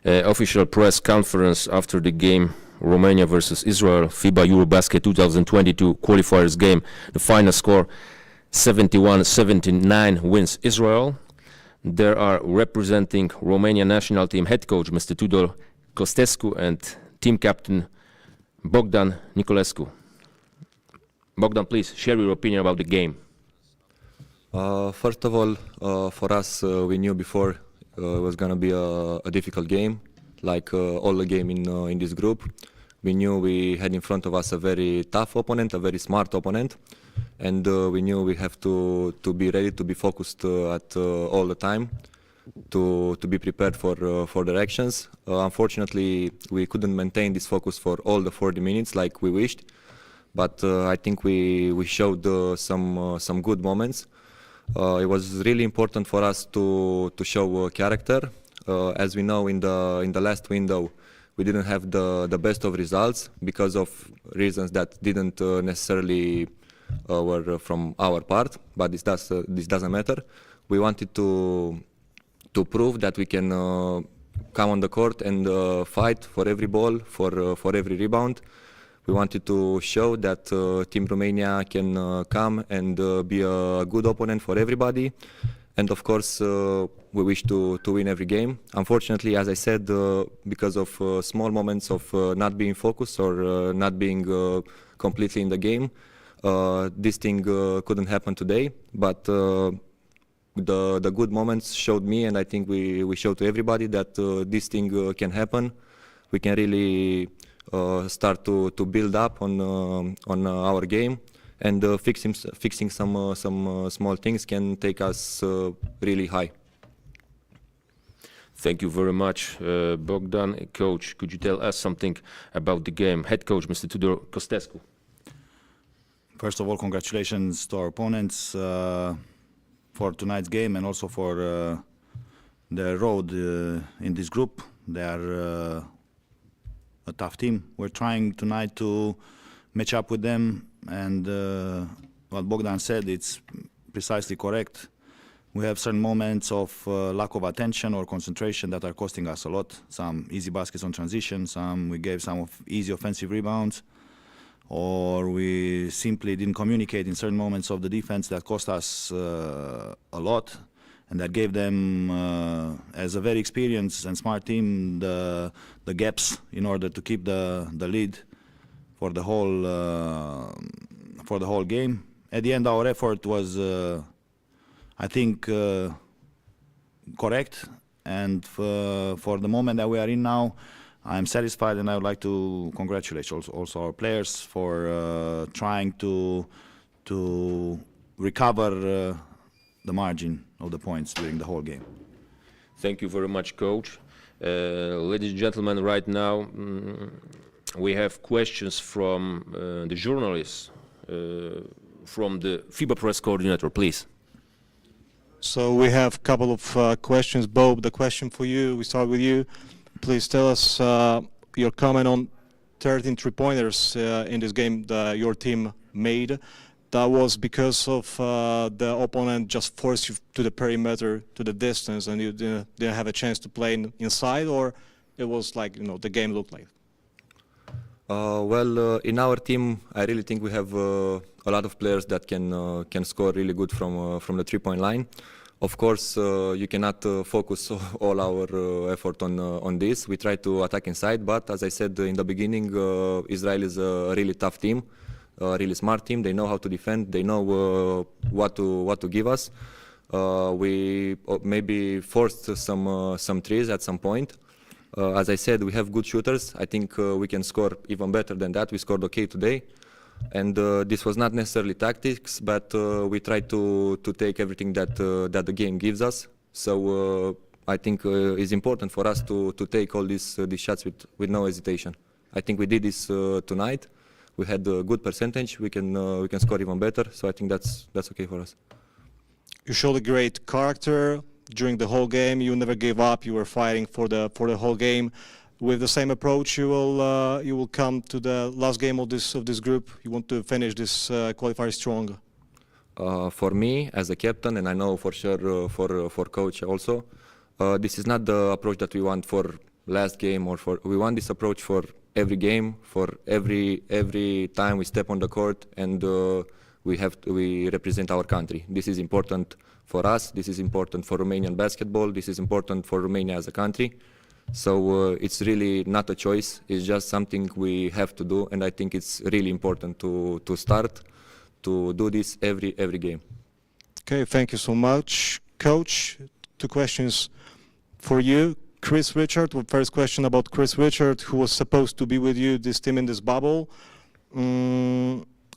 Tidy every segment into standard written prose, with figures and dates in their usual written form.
official press conference after the game Romania versus Israel, FIBA EuroBasket 2022 qualifiers game. The final score 71-79 wins Israel. There are representing Romania national team head coach Mr. Tudor Costescu and team captain Bogdan Nicolescu. Bogdan, please share your opinion about the game. First of all, for us, we knew before it was going to be a difficult game, like all the game in this group. We knew we had in front of us a very tough opponent, a very smart opponent, and we knew we have to be ready, to be focused at all the time, to be prepared for their actions. Unfortunately, we couldn't maintain this focus for all the 40 minutes like we wished, but I think we showed some good moments. It was really important for us to show character. As we know, in the last window, we didn't have the best of results because of reasons that didn't necessarily were from our part, but this doesn't matter. We wanted to prove that we can come on the court and fight for every ball, for every rebound. We wanted to show that Team Romania can come and be a good opponent for everybody. And of course, we wish to win every game. Unfortunately, as I said, because of small moments of not being focused or not being completely in the game, this thing couldn't happen today. But the good moments showed me, and I think we showed to everybody that this thing can happen. We can really start to build up on our game. And fixing some small things can take us really high. Thank you very much, Bogdan. Coach, could you tell us something about the game? Head coach, Mr. Tudor Costescu. First of all, congratulations to our opponents for tonight's game and also for their road in this group. They are a tough team. We're trying tonight to match up with them. And what Bogdan said, it's precisely correct. We have certain moments of lack of attention or concentration that are costing us a lot. Some easy baskets on transition, we gave some easy offensive rebounds, or we simply didn't communicate in certain moments of the defense that cost us a lot, and that gave them, as a very experienced and smart team, the gaps in order to keep the lead for the whole game. At the end, our effort was, I think, correct. And for the moment that we are in now, I'm satisfied, and I would like to congratulate also our players for trying to recover the margin of the points during the whole game. Thank you very much, Coach. Ladies and gentlemen, right now, we have questions from the journalists, from the FIBA press coordinator, please. So we have a couple of questions. Bob, the question for you, we start with you. Please tell us your comment on 13 three-pointers in this game that your team made. That was because of the opponent just forced you to the perimeter, to the distance, and you didn't have a chance to play inside, or it was like, the game looked like? Well, in our team, I really think we have a lot of players that can score really good from the three-point line. Of course, you cannot focus all our effort on this. We try to attack inside, but as I said in the beginning, Israel is a really tough team, a really smart team. They know how to defend. They know what to give us. We maybe forced some threes at some point. As I said, we have good shooters. I think we can score even better than that. We scored okay today. And this was not necessarily tactics, but we tried to take everything that the game gives us. So I think it's important for us to take all these shots with no hesitation. I think we did this tonight. We had a good percentage. We can score even better. So I think that's okay for us. You showed a great character during the whole game. You never gave up. You were fighting for the whole game. With the same approach, you will come to the last game of this group. You want to finish this qualifier strong. For me, as a captain, and I know for sure for coach also, this is not the approach that we want for last game, or we want this approach for every game, for every time we step on the court, and we represent our country. This is important for us. This is important for Romanian basketball. This is important for Romania as a country. So it's really not a choice. It's just something we have to do, and I think it's really important to start to do this every game. Okay, thank you so much. Coach, 2 questions for you. Chris Richard, well, first question about Chris Richard, who was supposed to be with you, this team in this bubble.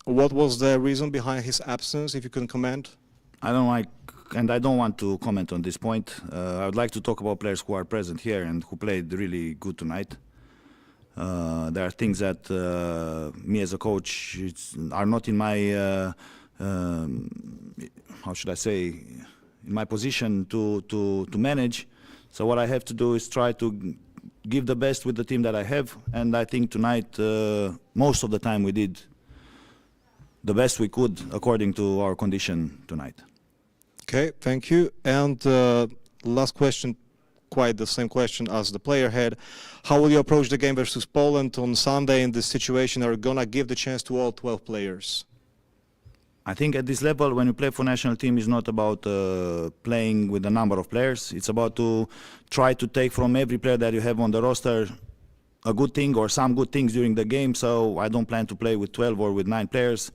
What was the reason behind his absence, if you can comment? I don't want to comment on this point. I would like to talk about players who are present here and who played really good tonight. There are things that me as a coach are not in my, how should I say, in my position to manage. So what I have to do is try to give the best with the team that I have, and I think tonight, most of the time, we did the best we could according to our condition tonight. Okay, thank you. And last question, quite the same question as the player had. How will you approach the game versus Poland on Sunday in this situation? Are you going to give the chance to all 12 players? I think at this level, when you play for national team, it's not about playing with a number of players. It's about to try to take from every player that you have on the roster a good thing or some good things during the game. So I don't plan to play with 12 or with 9 players.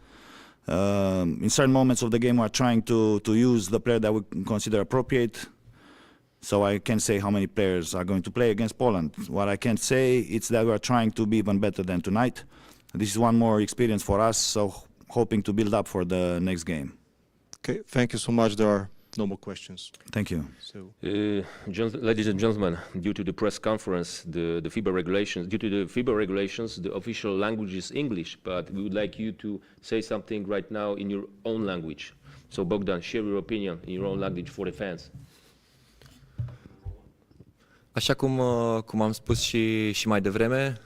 In certain moments of the game, we're trying to use the player that we consider appropriate. So I can't say how many players are going to play against Poland. What I can say is that we're trying to be even better than tonight. This is one more experience for us, so hoping to build up for the next game. Okay, thank you so much. There are no more questions. Thank you. So, Ladies and gentlemen, due to the press conference, the FIBA regulations, the official language is English, but we would like you to say something right now in your own language. So Bogdan, share your opinion in your own language for the fans. Așa cum am spus și mai devreme,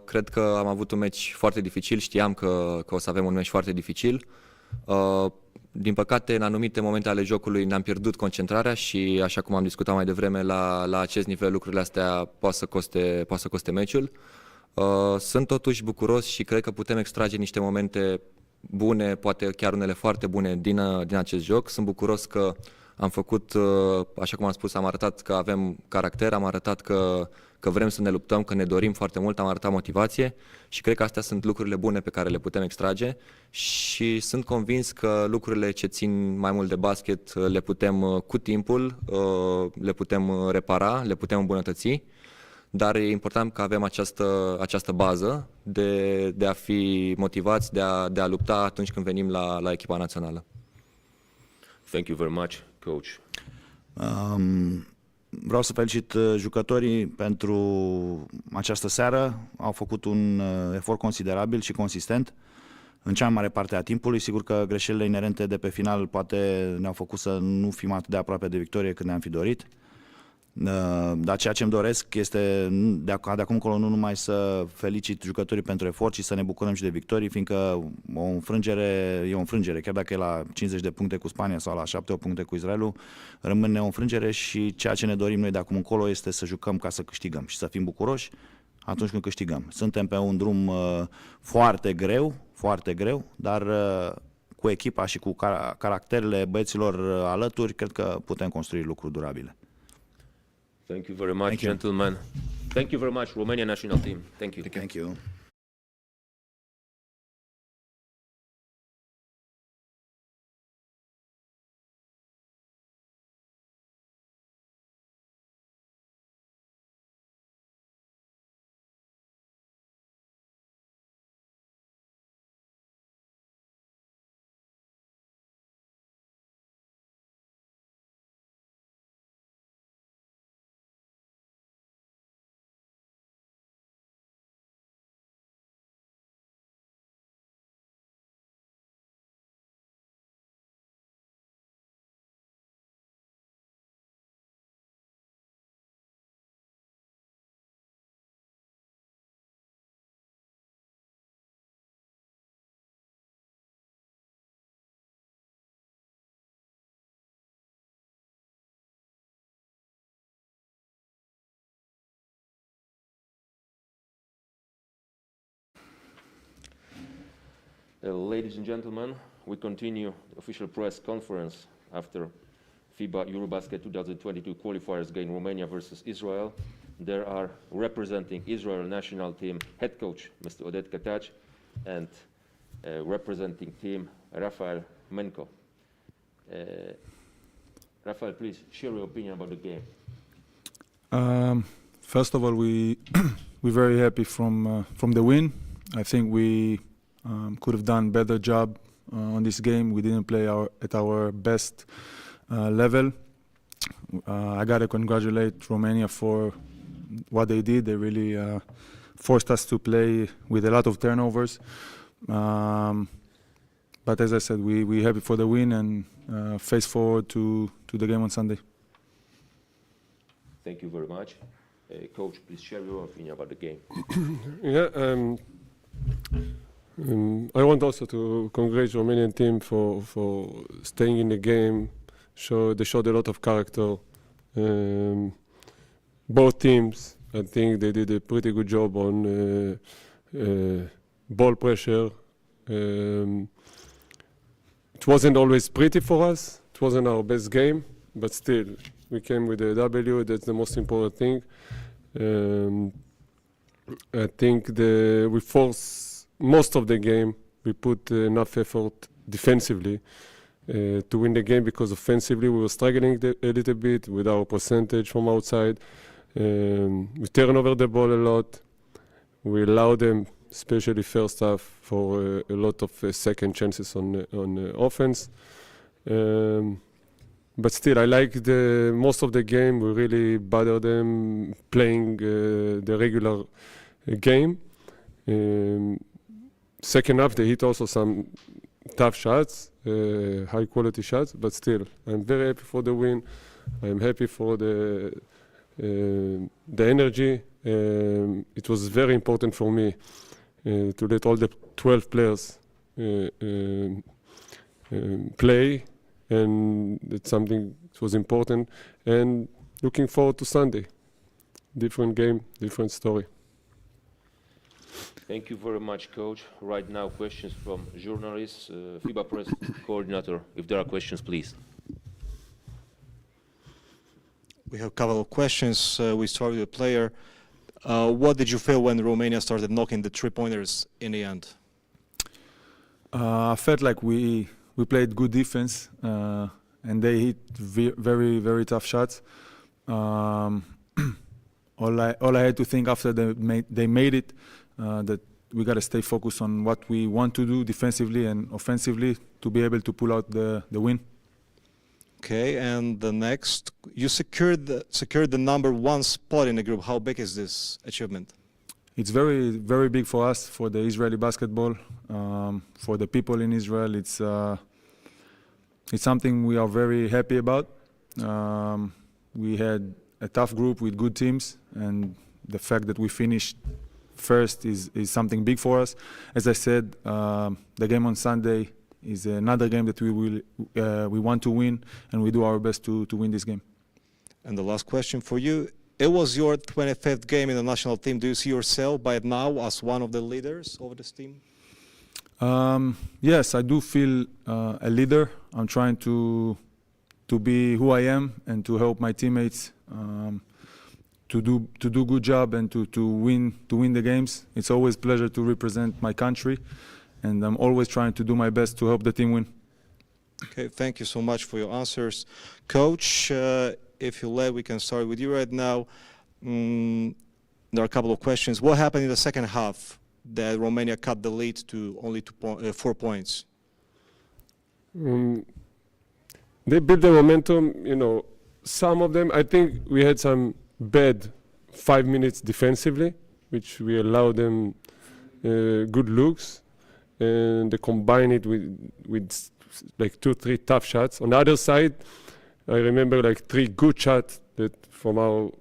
cred că am avut un meci foarte dificil, știam că o să avem un meci foarte dificil. Din păcate, în anumite momente ale jocului ne-am pierdut concentrarea și, așa cum am discutat mai devreme, la acest nivel lucrurile astea poate să coste meciul. Sunt totuși bucuros și cred că putem extrage niște momente bune, poate chiar unele foarte bune din acest joc. Sunt bucuros că am făcut, așa cum am spus, am arătat că avem caracter, am arătat că vrem să ne luptăm, că ne dorim foarte mult, am arătat motivație și cred că astea sunt lucrurile bune pe care le putem extrage și sunt convins că lucrurile ce țin mai mult de basket le putem cu timpul, le putem repara, le putem îmbunătăți, dar e important că avem această bază de a fi motivați, de a lupta atunci când venim la echipa națională. Thank you very much, coach. Vreau să felicit jucătorii pentru această seară. Au făcut un efort considerabil și consistent în cea mai mare parte a timpului. Sigur că greșelile inerente de pe final poate ne-au făcut să nu fim atât de aproape de victorie cât ne-am fi dorit. Dar ceea ce îmi doresc este de acum încolo nu numai să felicit jucătorii pentru efort, ci să ne bucurăm și de victorii, fiindcă o înfrângere e o înfrângere, chiar dacă e la 50 de puncte cu Spania sau la 7 puncte cu Israelul, rămâne o înfrângere și ceea ce ne dorim noi de acum încolo este să jucăm ca să câștigăm și să fim bucuroși atunci când câștigăm. Suntem pe un drum foarte greu, dar cu echipa și cu caracterele băieților alături, cred că putem construi lucruri durabile. Thank you very much, gentlemen. Thank you very much, Romania national team. Thank you. Thank you. Ladies and gentlemen, we continue the official press conference after FIBA EuroBasket 2022 qualifiers game Romania versus Israel. There are representing Israel national team head coach Mr. Odet Katac and representing team Rafael Menko. Rafael, please share your opinion about the game. First of all, we're very happy from the win. I think we could have done better job on this game. We didn't play at our best level. I gotta congratulate Romania for what they did. They really forced us to play with a lot of turnovers. But as I said, we're happy for the win and face forward to the game on Sunday. Thank you very much. Coach, please share your opinion about the game. I want also to congratulate the Romanian team for staying in the game. They showed a lot of character. Both teams, I think they did a pretty good job on ball pressure. It wasn't always pretty for us. It wasn't our best game, but still, we came with a W. That's the most important thing. I think we forced most of the game. We put enough effort defensively to win the game, because offensively we were struggling a little bit with our percentage from outside. We turn over the ball a lot. We allow them, especially first half, for a lot of second chances on offense. But still, I like most of the game. We really bother them playing the regular game. Second half, they hit also some tough shots, high quality shots, but still, I'm very happy for the win. I'm happy for the energy. It was very important for me to let all the 12 players play, and it's something that was important. And looking forward to Sunday. Different game, different story. Thank you very much, Coach. Right now, questions from journalists, FIBA Press Coordinator. If there are questions, please. We have a couple of questions. We start with the player. What did you feel when Romania started knocking the three-pointers in the end? I felt like we played good defense, and they hit very, very tough shots. All I had to think after they made it, that we got to stay focused on what we want to do defensively and offensively to be able to pull out the win. Okay, and the next, you secured the #1 spot in the group. How big is this achievement? It's very, very big for us, for the Israeli basketball, for the people in Israel. It's something we are very happy about. We had a tough group with good teams, and the fact that we finished first is something big for us. As I said, the game on Sunday is another game that we want to win, and we do our best to win this game. And the last question for you. It was your 25th game in the national team. Do you see yourself by now as one of the leaders of this team? Yes, I do feel a leader. I'm trying to be who I am and to help my teammates to do good job and to win the games. It's always a pleasure to represent my country, and I'm always trying to do my best to help the team win. Okay, thank you so much for your answers. Coach, if you let, we can start with you right now. There are a couple of questions. What happened in the second half that Romania cut the lead to only 4 points? They built the momentum, some of them. I think we had some bad 5 minutes defensively, which we allowed them good looks, and they combine it with like 2-3 tough shots. On the other side, I remember like 3 good shots that from our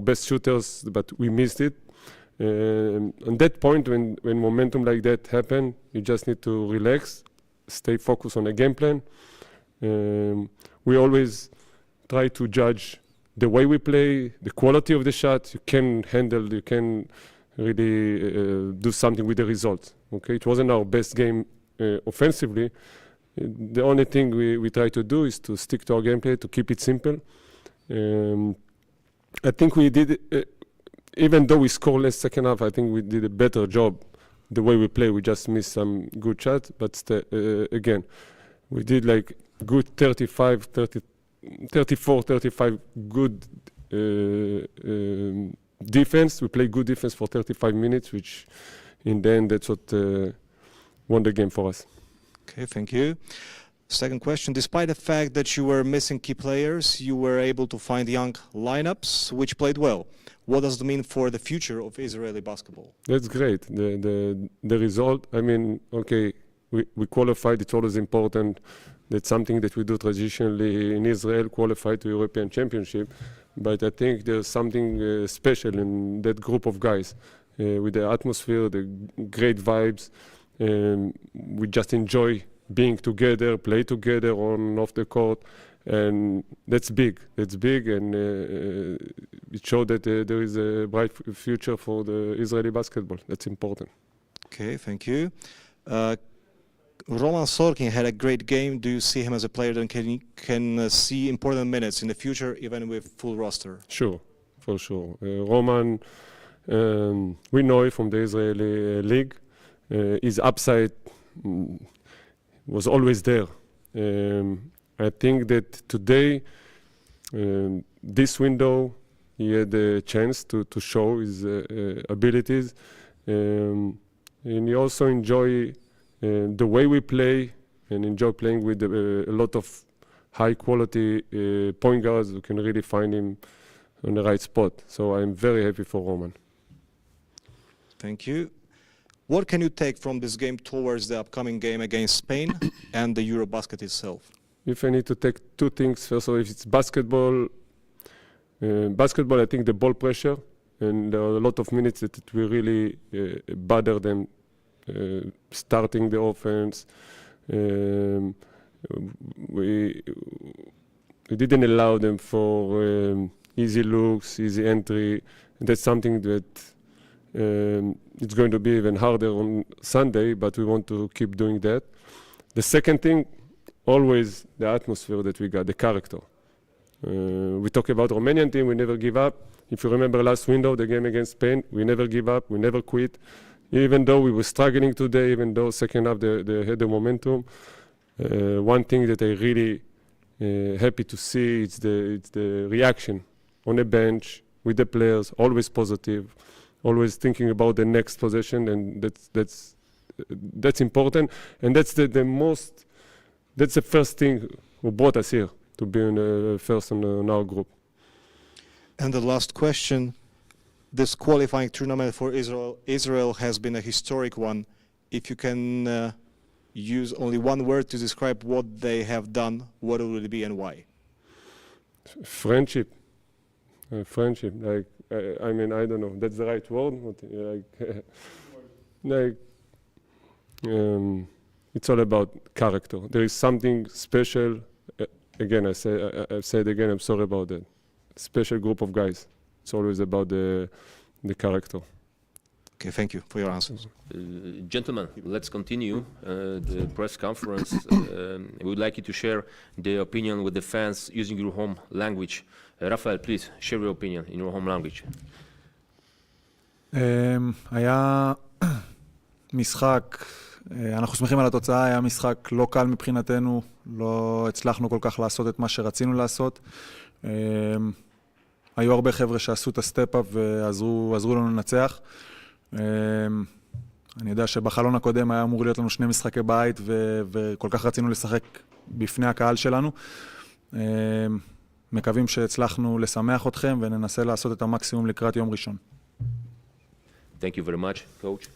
best shooters, but we missed it. On that point, when momentum like that happen, you just need to relax, stay focused on the game plan. We always try to judge the way we play, the quality of the shot. You can really do something with the results. Okay, it wasn't our best game offensively. The only thing we try to do is to stick to our gameplay, to keep it simple. I think we did, even though we scored less second half, I think we did a better job the way we play. We just missed some good shots, but again, we did like good 34, 35 good defense. We played good defense for 35 minutes, which in the end, that's what won the game for us. Okay, thank you. Second question, despite the fact that you were missing key players, you were able to find young lineups which played well. What does it mean for the future of Israeli basketball? That's great. The result, I mean, okay, we qualified, it's always important. That's something that we do traditionally in Israel, qualify to European Championship. But I think there's something special in that group of guys. With the atmosphere, the great vibes. We just enjoy being together, play together on and off the court. And that's big. That's big, and it showed that there is a bright future for the Israeli basketball. That's important. Okay, thank you. Roman Sorkin had a great game. Do you see him as a player that can see important minutes in the future, even with full roster? Sure, for sure. Roman, we know it from the Israeli league. His upside was always there. I think that today, this window, he had a chance to show his abilities. And he also enjoy the way we play and enjoy playing with a lot of high quality point guards who can really find him on the right spot. So I'm very happy for Roman. Thank you. What can you take from this game towards the upcoming game against Spain and the EuroBasket itself? If I need to take two things, first of all, if it's basketball, I think the ball pressure, and there are a lot of minutes that it will really bother them starting the offense. We didn't allow them for easy looks, easy entry. That's something that it's going to be even harder on Sunday, but we want to keep doing that. The second thing, always the atmosphere that we got, the character. We talk about Romanian team, we never give up. If you remember last window, the game against Spain, we never give up, we never quit. Even though we were struggling today, even though second half they had the momentum. One thing that I really happy to see is the reaction on the bench with the players, always positive, always thinking about the next possession, and that's important. And that's that's the first thing who brought us here to be first in our group. And the last question, this qualifying tournament for Israel has been a historic one. If you can use only one word to describe what they have done, what would it be and why? Friendship. Friendship. Like, I mean, I don't know. That's the right word. It's all about character. There is something special. Again, I've said again, I'm sorry about that. Special group of guys. It's always about the character. Okay, thank you for your answers. Gentlemen, let's continue the press conference. We would like you to share the opinion with the fans using your home language. Rafael, please share your opinion in your home language. היה משחק, אנחנו שמחים על התוצאה, היה משחק לא קל מבחינתנו, לא הצלחנו כל כך לעשות את מה שרצינו לעשות. היו הרבה חבר'ה שעשו את הסטפ-אפ ועזרו לנו לנצח. אני יודע שבחלון הקודם היה אמור להיות לנו 2 משחקי בית וכל כך רצינו לשחק בפני הקהל שלנו. מקווים שהצלחנו לשמח אתכם וננסה לעשות את המקסימום לקראת יום ראשון. Thank you very much, coach.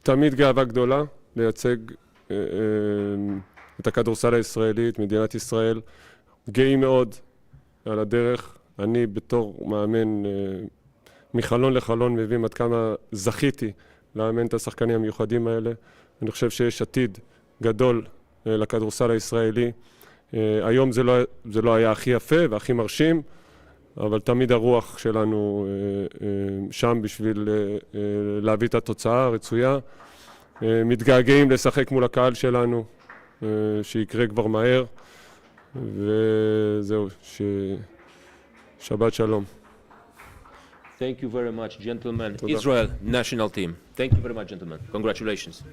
תמיד גאווה גדולה לייצג את הכדורסל הישראלי, את מדינת ישראל. גאים מאוד על הדרך. אני בתור מאמן מחלון לחלון מבין עד כמה זכיתי לאמן את השחקנים המיוחדים האלה. אני חושב שיש עתיד גדול לכדורסל הישראלי. היום זה לא היה הכי יפה והכי מרשים, אבל תמיד הרוח שלנו שם בשביל להביא את התוצאה הרצויה. מתגעגעים לשחק מול הקהל שלנו, שיקרה כבר מהר, וזהו, שבת שלום. Thank you very much, gentlemen. תודה. Israel national team. Thank you very much, gentlemen. Congratulations.